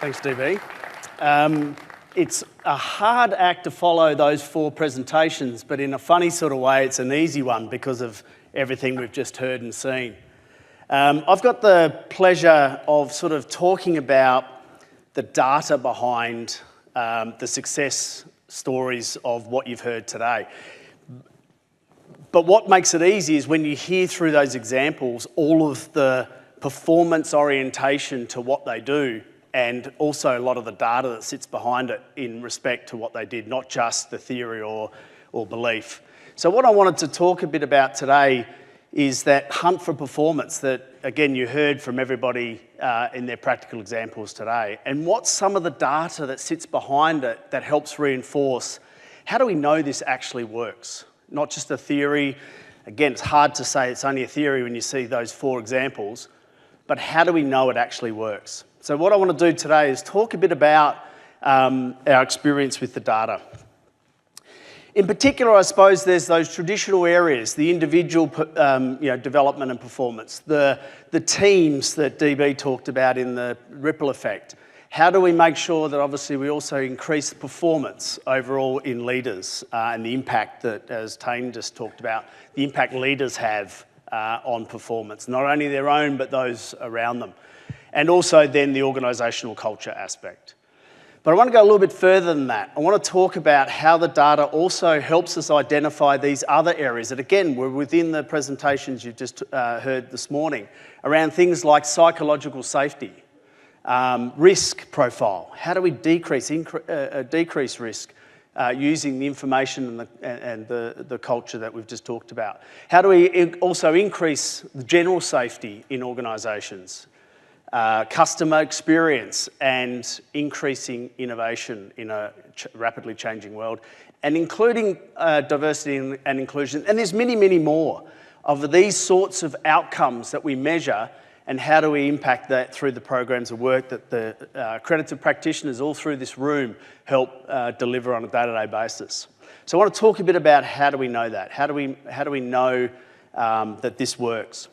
Thanks, DB. It's a hard act to follow those four presentations, but in a funny sort of way, it's an easy one because of everything we've just heard and seen. I've got the pleasure of sort of talking about the data behind the success stories of what you've heard today. But what makes it easy is when you hear through those examples, all of the performance orientation to what they do, and also a lot of the data that sits behind it in respect to what they did, not just the theory or belief. So what I wanted to talk a bit about today is that hunt for performance that, again, you heard from everybody in their practical examples today, and what's some of the data that sits behind it that helps reinforce how do we know this actually works? Not just a theory. Again, it's hard to say it's only a theory when you see those four examples, but how do we know it actually works? So what I want to do today is talk a bit about our experience with the data. In particular, I suppose there's those traditional areas, the individual development and performance, the teams that DB talked about in the ripple effect. How do we make sure that obviously we also increase performance overall in leaders and the impact that, as Tane just talked about, the impact leaders have on performance, not only their own, but those around them. And also then the organisational culture aspect. But I want to go a little bit further than that. I want to talk about how the data also helps us identify these other areas that, again, were within the presentations you just heard this morning, around things like psychological safety, risk profile. How do we decrease risk using the information and the culture that we've just talked about? How do we also increase the general safety in organisations? Customer experience and increasing innovation in a rapidly changing world, and including diversity and inclusion. And there's many, many more of these sorts of outcomes that we measure, and how do we impact that through the programs of work that the accredited practitioners all through this room help deliver on a day-to-day basis. So I want to talk a bit about how do we know that? How do we know that this works?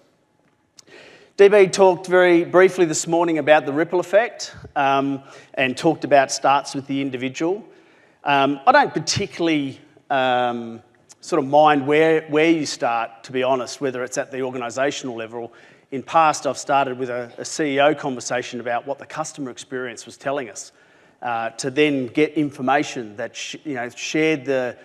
DB talked very briefly this morning about the ripple effect and talked about starts with the individual. I don't particularly sort of mind where you start, to be honest, whether it's at the organisational level. In past, I've started with a CEO conversation about what the customer experience was telling us to then get information that shared the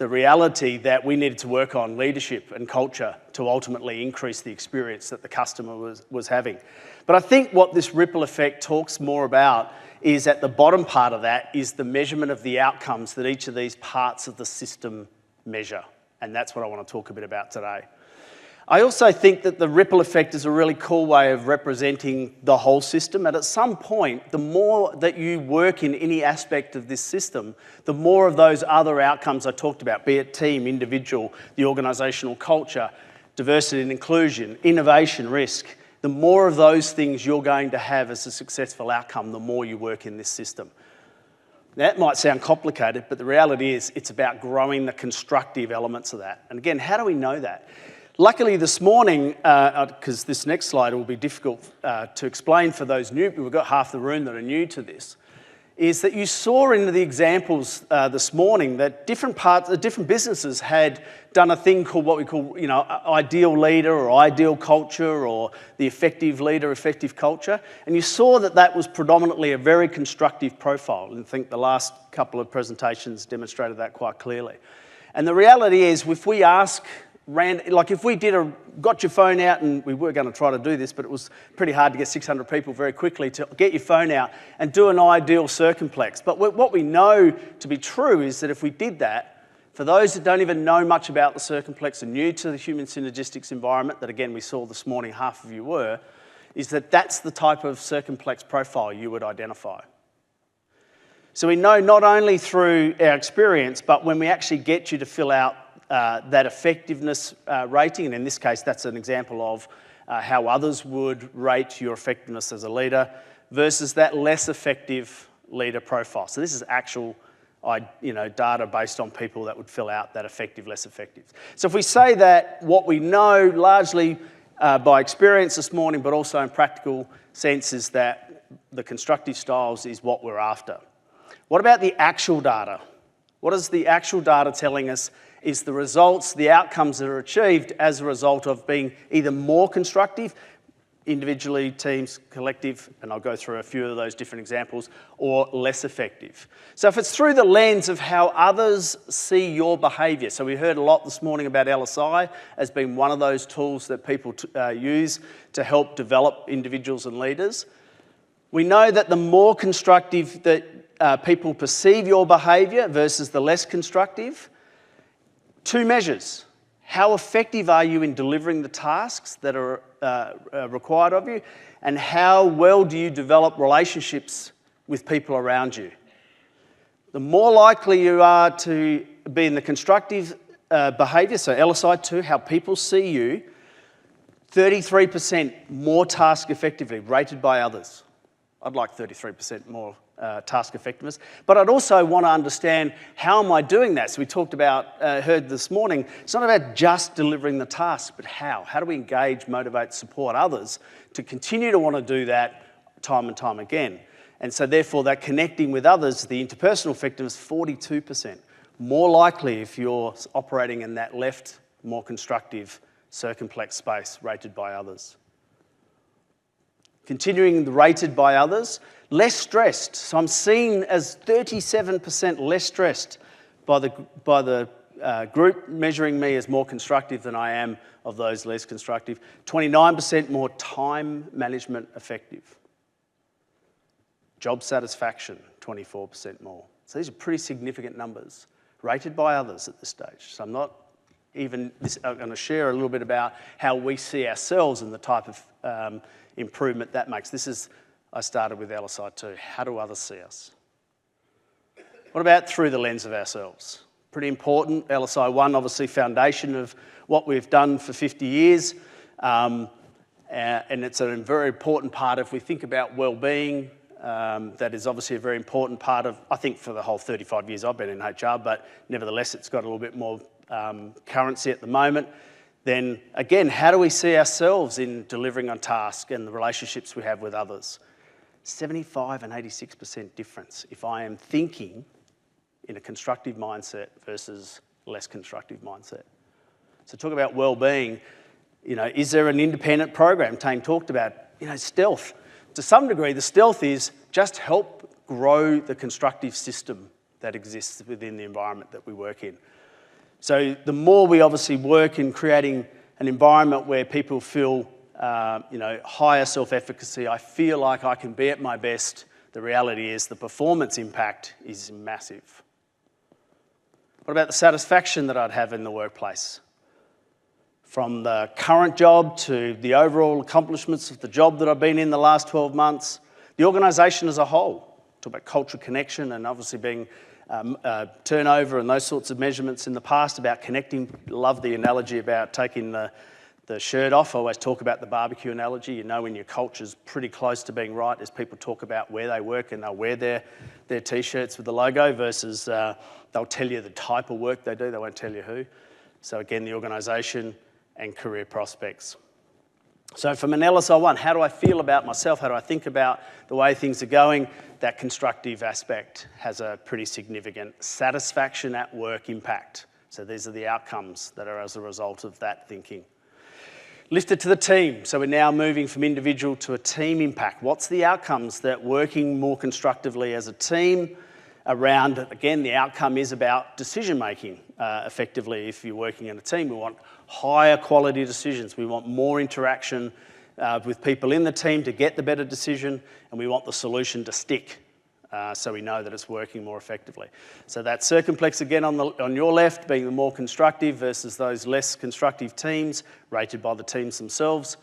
reality that we needed to work on leadership and culture to ultimately increase the experience that the customer was having. But I think what this ripple effect talks more about is at the bottom part of that is the measurement of the outcomes that each of these parts of the system measure. And that's what I want to talk a bit about today. I also think that the ripple effect is a really cool way of representing the whole system. And at some point, the more that you work in any aspect of this system, the more of those other outcomes I talked about, be it team, individual, the organisational culture, diversity and inclusion, innovation, risk, the more of those things you're going to have as a successful outcome, the more you work in this system. That might sound complicated, but the reality is it's about growing the constructive elements of that. And again, how do we know that? Luckily this morning, because this next slide will be difficult to explain for those new, we've got half the room that are new to this, is that you saw in the examples this morning that different businesses had done a thing called what we call, ideal leader or ideal culture or the effective leader, effective culture. And you saw that that was predominantly a very constructive profile. And I think the last couple of presentations demonstrated that quite clearly. And the reality is, if we ask, if we got your phone out, and we were going to try to do this, but it was pretty hard to get 600 people very quickly to get your phone out and do an ideal circumplex. But what we know to be true is that if we did that, for those that don't even know much about the circumplex and new to the human synergistics environment, that again we saw this morning, half of you were, is that that's the type of circumplex profile you would identify. So we know not only through our experience, but when we actually get you to fill out that effectiveness rating, and in this case that's an example of how others would rate your effectiveness as a leader versus that less effective leader profile. So this is actual data based on people that would fill out that effective, less effective. So if we say that what we know largely by experience this morning, but also in practical sense, is that the constructive styles is what we're after. What about the actual data? What is the actual data telling us is the results, the outcomes that are achieved as a result of being either more constructive, individually, teams, collective, and I'll go through a few of those different examples, or less effective. So if it's through the lens of how others see your behaviour, so we heard a lot this morning about LSI as being one of those tools that people use to help develop individuals and leaders. We know that the more constructive that people perceive your behaviour versus the less constructive, two measures. How effective are you in delivering the tasks that are required of you? And how well do you develop relationships with people around you? The more likely you are to be in the constructive behaviour, so LSI 2, how people see you, 33% more task effectively rated by others. I'd like 33% more task effectiveness. But I'd also want to understand, how am I doing that? So we talked about, heard this morning, it's not about just delivering the task, but how. How do we engage, motivate, support others to continue to want to do that time and time again? And so therefore that connecting with others, the interpersonal effectiveness, 42%. More likely if you're operating in that left, more constructive, circumplex space rated by others. Continuing the rated by others, less stressed. So I'm seen as 37% less stressed by the group measuring me as more constructive than I am of those less constructive. 29% more time management effective. Job satisfaction, 24% more. So these are pretty significant numbers rated by others at this stage. So I'm not even, I'm going to share a little bit about how we see ourselves and the type of improvement that makes. This is, I started with LSI 2. How do others see us? What about through the lens of ourselves? Pretty important. LSI 1, obviously foundation of what we've done for 50 years. And it's a very important part if we think about well-being. That is obviously a very important part of, I think, for the whole 35 years I've been in HR, but nevertheless it's got a little bit more currency at the moment. Then again, how do we see ourselves in delivering on task and the relationships we have with others? 75 and 86% difference if I am thinking in a constructive mindset versus less constructive mindset. So talk about well-being, is there an independent program? Tane talked about, stealth. To some degree, the stealth is just help grow the constructive system that exists within the environment that we work in. So the more we obviously work in creating an environment where people feel, higher self-efficacy, I feel like I can be at my best, the reality is the performance impact is massive. What about the satisfaction that I'd have in the workplace? From the current job to the overall accomplishments of the job that I've been in the last 12 months, the organisation as a whole. Talk about culture connection and obviously being turnover and those sorts of measurements in the past about connecting. Love the analogy about taking the shirt off. I always talk about the barbecue analogy. When your culture's pretty close to being right as people talk about where they work and they'll wear their T-shirts with the logo versus they'll tell you the type of work they do, they won't tell you who. So again, the organisation and career prospects. So from an LSI 1, how do I feel about myself? How do I think about the way things are going? That constructive aspect has a pretty significant satisfaction at work impact. So these are the outcomes that are as a result of that thinking. Lift it to the team. So we're now moving from individual to a team impact. What's the outcomes that working more constructively as a team around, again, the outcome is about decision making effectively. If you're working in a team, we want higher quality decisions. We want more interaction with people in the team to get the better decision, and we want the solution to stick so we know that it's working more effectively. So that circumplex again on your left being the more constructive versus those less constructive teams rated by the teams themselves.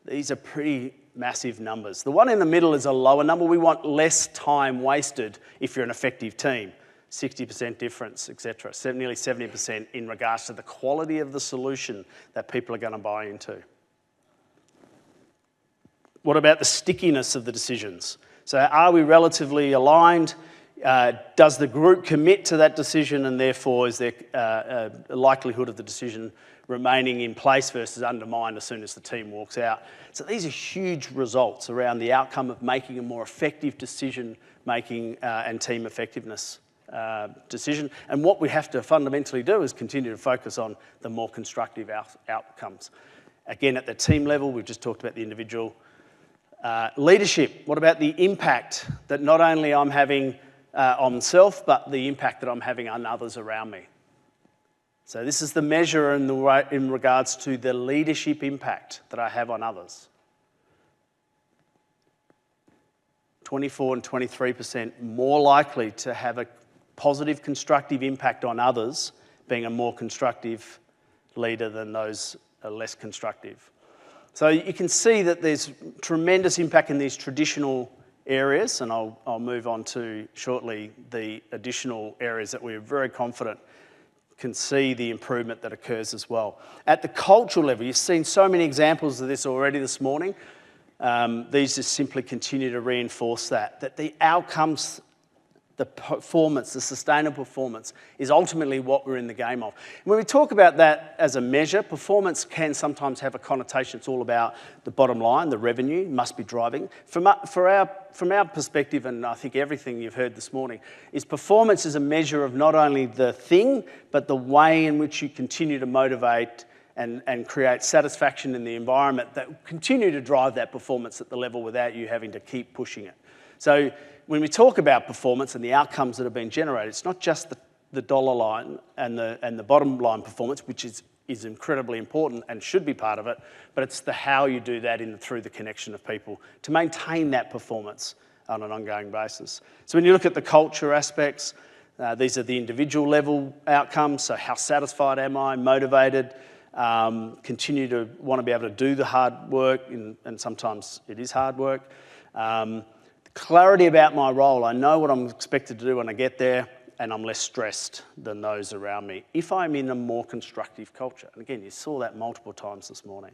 These are pretty massive numbers. The one in the middle is a lower number. We want less time wasted if you're an effective team. 60% difference, etc. Nearly 70% in regards to the quality of the solution that people are going to buy into. What about the stickiness of the decisions? So are we relatively aligned? Does the group commit to that decision, and therefore is there a likelihood of the decision remaining in place versus undermined as soon as the team walks out. So these are huge results around the outcome of making a more effective decision-making and team effectiveness decision. And what we have to fundamentally do is continue to focus on the more constructive outcomes. Again, at the team level, we've just talked about the individual. Leadership, what about the impact that not only I'm having on myself, but the impact that I'm having on others around me? So this is the measure in regards to the leadership impact that I have on others. 24 and 23% more likely to have a positive, constructive impact on others, being a more constructive leader than those less constructive. So you can see that there's tremendous impact in these traditional areas, and I'll move on to shortly the additional areas that we're very confident can see the improvement that occurs as well. At the cultural level, you've seen so many examples of this already this morning. These just simply continue to reinforce that the outcomes, the performance, the sustainable performance is ultimately what we're in the game of. When we talk about that as a measure, performance can sometimes have a connotation. It's all about the bottom line, the revenue must be driving. From our perspective, and I think everything you've heard this morning, is performance is a measure of not only the thing, but the way in which you continue to motivate and create satisfaction in the environment that continue to drive that performance at the level without you having to keep pushing it. So when we talk about performance and the outcomes that have been generated, it's not just the dollar line and the bottom line performance, which is incredibly important and should be part of it, but it's the how you do that through the connection of people to maintain that performance on an ongoing basis. So when you look at the culture aspects, these are the individual level outcomes. So how satisfied am I, motivated, continue to want to be able to do the hard work, and sometimes it is hard work. Clarity about my role. I know what I'm expected to do when I get there, and I'm less stressed than those around me if I'm in a more constructive culture. And again, you saw that multiple times this morning.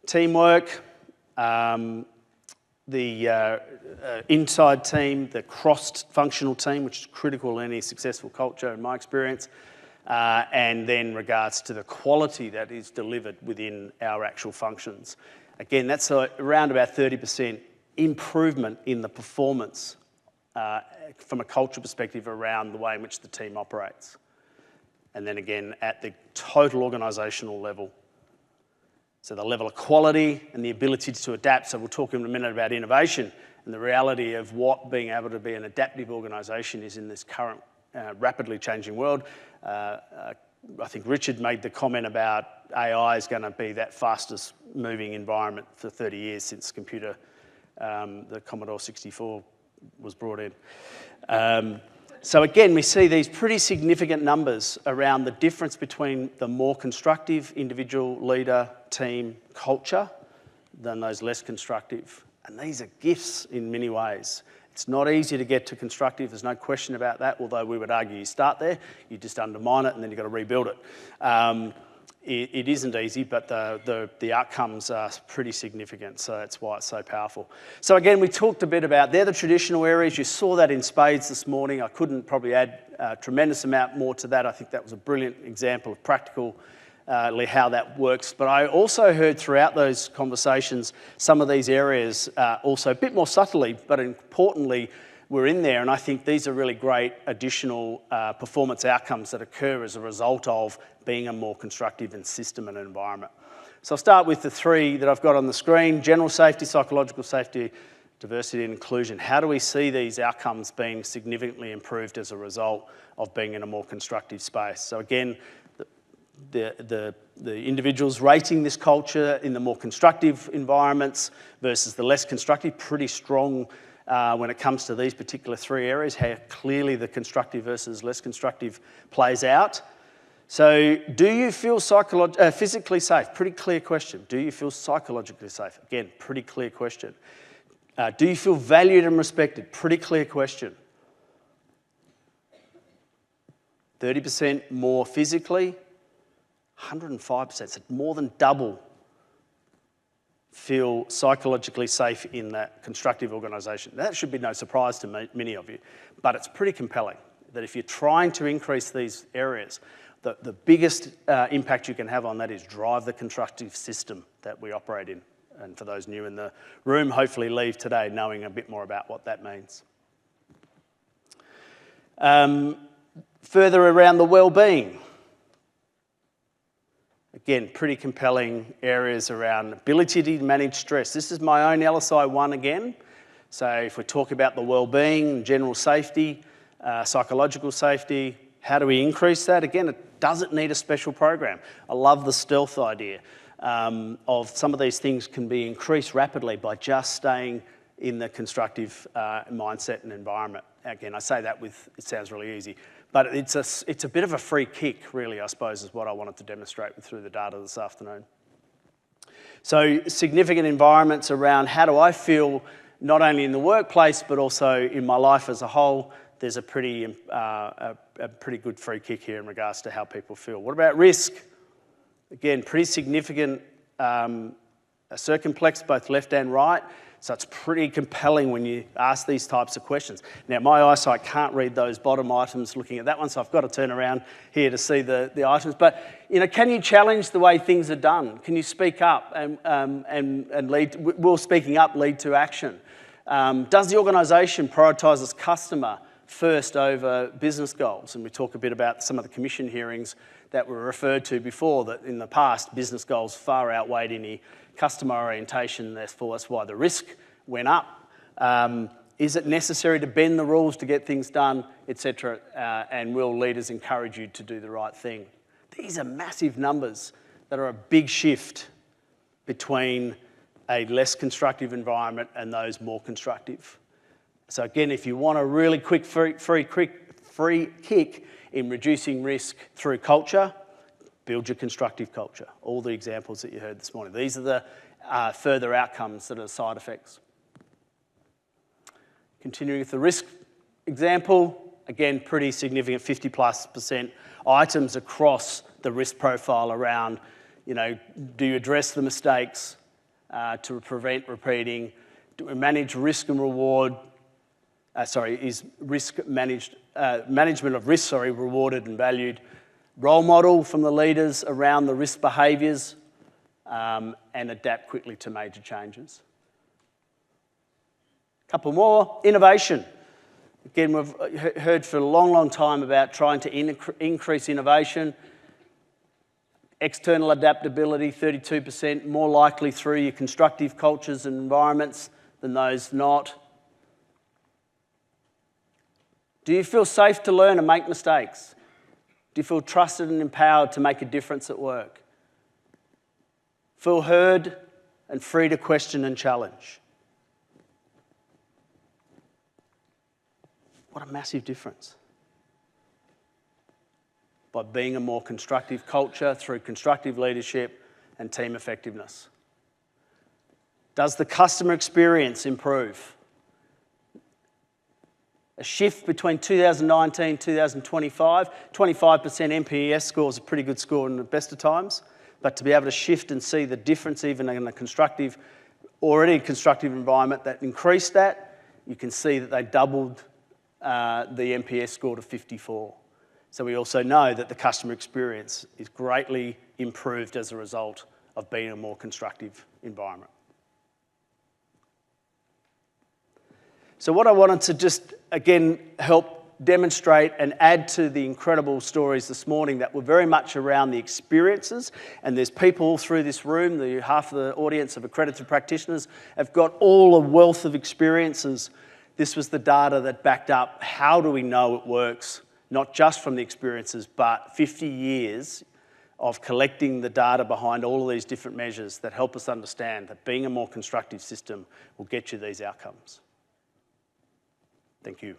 Teamwork, the inside team, the cross-functional team, which is critical in any successful culture in my experience, and then regards to the quality that is delivered within our actual functions. Again, that's around about 30% improvement in the performance from a culture perspective around the way in which the team operates. And then again, at the total organisational level. So the level of quality and the ability to adapt. So we'll talk in a minute about innovation and the reality of what being able to be an adaptive organisation is in this current rapidly changing world. I think Richard made the comment about AI is going to be that fastest moving environment for 30 years since the Commodore 64 was brought in. So again, we see these pretty significant numbers around the difference between the more constructive individual leader, team, culture than those less constructive. And these are gifts in many ways. It's not easy to get to constructive, there's no question about that, although we would argue you start there, you just undermine it and then you've got to rebuild it. It isn't easy, but the outcomes are pretty significant, so that's why it's so powerful. So again, we talked a bit about, they're the traditional areas. You saw that in spades this morning. I couldn't probably add a tremendous amount more to that. I think that was a brilliant example of practically how that works. But I also heard throughout those conversations some of these areas also a bit more subtly, but importantly, we're in there, and I think these are really great additional performance outcomes that occur as a result of being a more constructive and system and environment. So I'll start with the three that I've got on the screen: general safety, psychological safety, diversity and inclusion. How do we see these outcomes being significantly improved as a result of being in a more constructive space? So again, the individuals rating this culture in the more constructive environments versus the less constructive, pretty strong when it comes to these particular three areas, how clearly the constructive versus less constructive plays out. So do you feel physically safe? Pretty clear question. Do you feel psychologically safe? Again, pretty clear question. Do you feel valued and respected? Pretty clear question. 30% more physically, 105%, so more than double feel psychologically safe in that constructive organisation. That should be no surprise to many of you, but it's pretty compelling. that if you're trying to increase these areas, the biggest impact you can have on that is drive the constructive system that we operate in. And for those new in the room, hopefully leave today knowing a bit more about what that means. Further around the well-being. Again, pretty compelling areas around ability to manage stress. This is my own LSI 1 again. So if we talk about the well-being, general safety, psychological safety, how do we increase that? Again, it doesn't need a special program. I love the stealth idea of some of these things can be increased rapidly by just staying in the constructive mindset and environment. Again, I say that with, it sounds really easy, but it's a bit of a free kick, really, I suppose, is what I wanted to demonstrate through the data this afternoon. So significant environments around how do I feel not only in the workplace, but also in my life as a whole. There's a pretty good free kick here in regards to how people feel. What about risk? Again, pretty significant circumflex, both left and right. So it's pretty compelling when you ask these types of questions. Now, my eyesight can't read those bottom items looking at that one, so I've got to turn around here to see the items. But, you know, can you challenge the way things are done? Can you speak up and lead? Will speaking up lead to action? Does the organisation prioritise its customer first over business goals? And we talk a bit about some of the commission hearings that were referred to before, that in the past, business goals far outweighed any customer orientation, therefore that's why the risk went up. Is it necessary to bend the rules to get things done, etc.? And will leaders encourage you to do the right thing? These are massive numbers that are a big shift between a less constructive environment and those more constructive. So again, if you want a really quick free kick in reducing risk through culture, build your constructive culture. All the examples that you heard this morning. These are the further outcomes that are side effects. Continuing with the risk example, again, pretty significant 50+% items across the risk profile around, you know, do you address the mistakes to prevent repeating? Do we manage risk and reward? Is risk management of risk, rewarded and valued? Role model from the leaders around the risk behaviours and adapt quickly to major changes. Couple more, innovation. Again, we've heard for a long, long time about trying to increase innovation. External adaptability, 32%, more likely through your constructive cultures and environments than those not. Do you feel safe to learn and make mistakes? Do you feel trusted and empowered to make a difference at work? Feel heard and free to question and challenge? What a massive difference. By being a more constructive culture through constructive leadership and team effectiveness. Does the customer experience improve? A shift between 2019 and 2025, 25% NPS score is a pretty good score in the best of times, but to be able to shift and see the difference even in a constructive, already constructive environment that increased that, you can see that they doubled the NPS score to 54. So we also know that the customer experience is greatly improved as a result of being a more constructive environment. So what I wanted to just, again, help demonstrate and add to the incredible stories this morning that were very much around the experiences, and there's people all through this room, half of the audience of accredited practitioners have got all a wealth of experiences. This was the data that backed up how do we know it works, not just from the experiences, but 50 years of collecting the data behind all of these different measures that help us understand that being a more constructive system will get you these outcomes. Thank you.